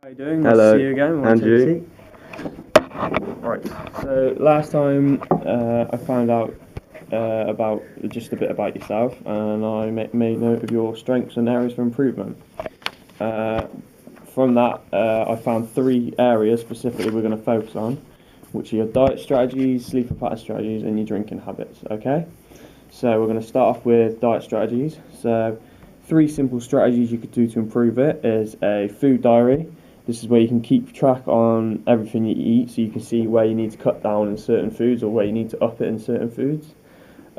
How you doing? Nice to Hello, see you again. Want to Andrew. take a seat? Right. So last time I found out about just a bit about yourself, and I made note of your strengths and areas for improvement. Uh, from that, I found three areas specifically we're going to focus on, which are your diet strategies, sleeping pattern strategies, and your drinking habits. Okay. So we're going to start off with diet strategies. So three simple strategies you could do to improve it is a food diary. This is where you can keep track on everything you eat, so you can see where you need to cut down in certain foods or where you need to up it in certain foods.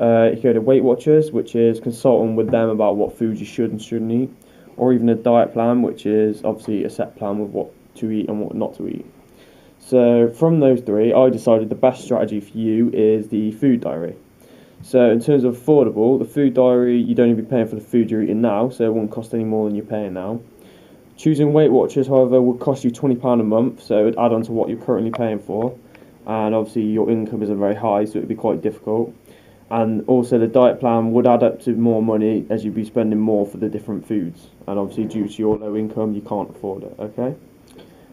You go to Weight Watchers, which is consulting with them about what foods you should and shouldn't eat, or even a diet plan, which is obviously a set plan with what to eat and what not to eat. So from those three, I decided the best strategy for you is the food diary. So in terms of affordable, the food diary, you don't even be paying for the food you're eating now, so it won't cost any more than you're paying now. Choosing Weight Watchers, however, would cost you £20 a month, so it would add on to what you're currently paying for. And obviously your income isn't very high, so it would be quite difficult. And also the diet plan would add up to more money as you'd be spending more for the different foods. And obviously due to your low income, you can't afford it, okay?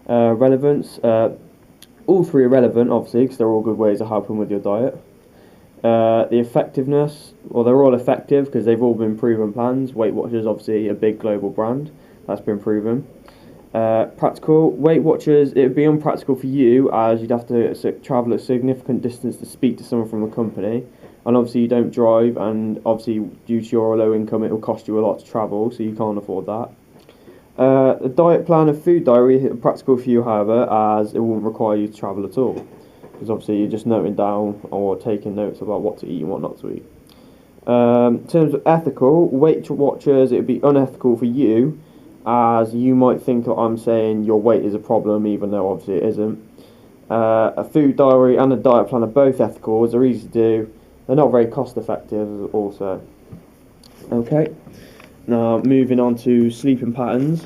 Relevance, all three are relevant, obviously, because they're all good ways of helping with your diet. The effectiveness, well, they're all effective because they've all been proven plans. Weight Watchers, obviously, a big global brand that's been proven. Practical, Weight Watchers, it would be unpractical for you as you'd have to travel a significant distance to speak to someone from the company. And obviously, you don't drive, and obviously, due to your low income, it will cost you a lot to travel, so you can't afford that. The diet plan and food diary is practical for you, however, as it won't require you to travel at all. Because obviously you're just noting down or taking notes about what to eat and what not to eat. In terms of ethical, Weight Watchers, it would be unethical for you, as you might think that I'm saying your weight is a problem, even though obviously it isn't. A food diary and a diet plan are both ethical, as they're easy to do. They're not very cost effective, also. Okay, now moving on to sleeping patterns.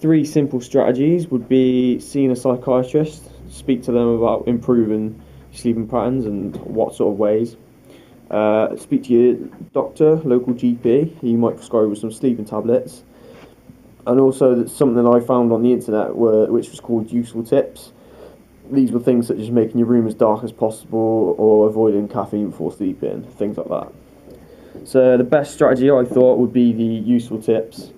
Three simple strategies would be seeing a psychiatrist, speak to them about improving sleeping patterns and what sort of ways. Speak to your doctor, local GP. He might prescribe you with some sleeping tablets. And also, that's something I found on the internet, which was called useful tips. These were things such as making your room as dark as possible or avoiding caffeine before sleeping, things like that. So the best strategy I thought would be the useful tips.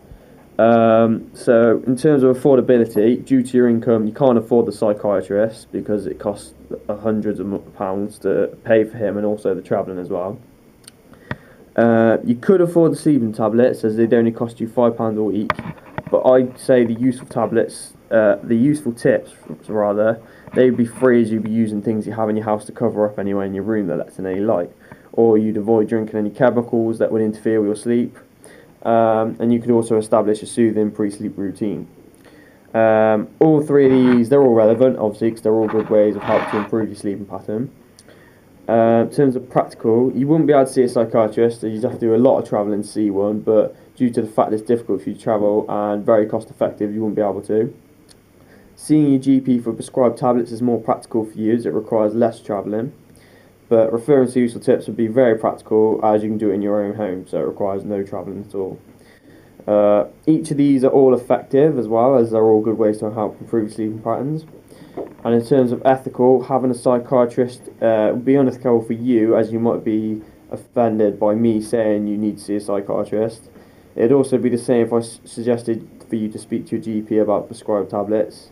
So in terms of affordability, due to your income, you can't afford the psychiatrist because it costs hundreds of pounds to pay for him and also the travelling as well. You could afford the sleeping tablets as they'd only cost you £5 a week, but I'd say the useful tablets, the useful tips rather, they'd be free as you'd be using things you have in your house to cover up anyway in your room that lets in any light, or you'd avoid drinking any chemicals that would interfere with your sleep. And you could also establish a soothing pre-sleep routine. All three of these, they're all relevant, obviously, because they're all good ways of how to improve your sleeping pattern. In terms of practical, you wouldn't be able to see a psychiatrist, you'd have to do a lot of travelling to see one, but due to the fact it's difficult for you to travel and very cost effective, you wouldn't be able to. Seeing your GP for prescribed tablets is more practical for you as it requires less travelling. But referring to useful tips would be very practical as you can do it in your own home, so it requires no travelling at all. Each of these are all effective as well, as they're all good ways to help improve sleeping patterns. And in terms of ethical, having a psychiatrist would be unethical for you, as you might be offended by me saying you need to see a psychiatrist. It'd also be the same if I suggested for you to speak to your GP about prescribed tablets.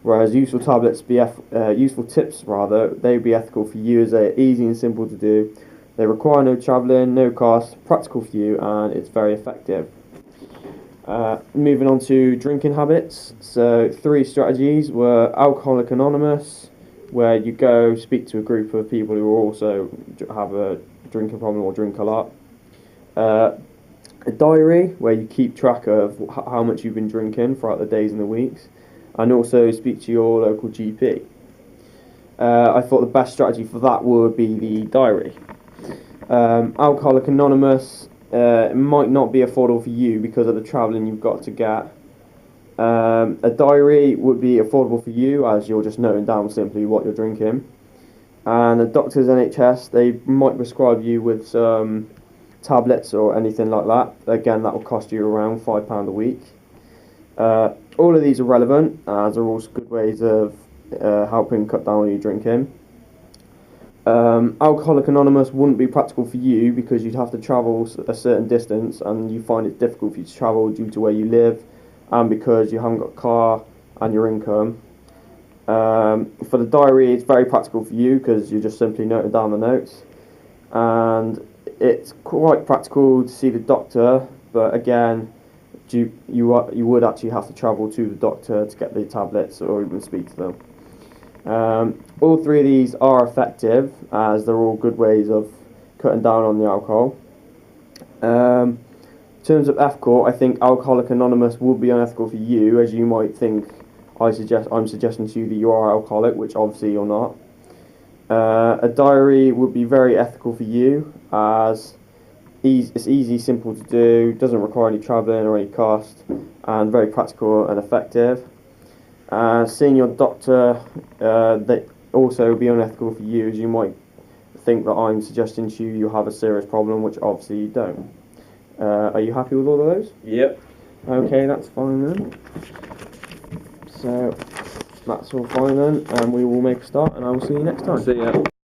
Whereas useful tips rather, they would be ethical for you as they're easy and simple to do. They require no travelling, no cost, practical for you, and it's very effective. Moving on to drinking habits. So three strategies were Alcoholic Anonymous, where you go speak to a group of people who also have a drinking problem or drink a lot. A diary, where you keep track of how much you've been drinking throughout the days and the weeks, and also speak to your local GP. I thought the best strategy for that would be the diary. Alcoholic Anonymous, it might not be affordable for you because of the travelling you've got to get. A diary would be affordable for you as you're just noting down simply what you're drinking. And a doctor's NHS, they might prescribe you with some tablets or anything like that. Again, that will cost you around £5 a week. all of these are relevant, as they're all good ways of helping cut down on your drinking. Alcoholic Anonymous wouldn't be practical for you because you'd have to travel a certain distance, and you find it difficult for you to travel due to where you live and because you haven't got a car and your income. For the diary, it's very practical for you because you're just simply noting down the notes, and it's quite practical to see the doctor, but again, you would actually have to travel to the doctor to get the tablets or even speak to them. All three of these are effective, as they're all good ways of cutting down on the alcohol. In terms of ethical, I think Alcoholic Anonymous would be unethical for you, as you might think I'm suggesting to you that you are alcoholic, which obviously you're not. A diary would be very ethical for you, as it's easy, simple to do, doesn't require any travelling or any cost, and very practical and effective. Seeing your doctor, that also be unethical for you, as you might think that I'm suggesting to you have a serious problem, which obviously you don't. Are you happy with all of those? Yep. Okay, that's fine then. So that's all fine then, and we will make a start, and I will see you next time. See ya.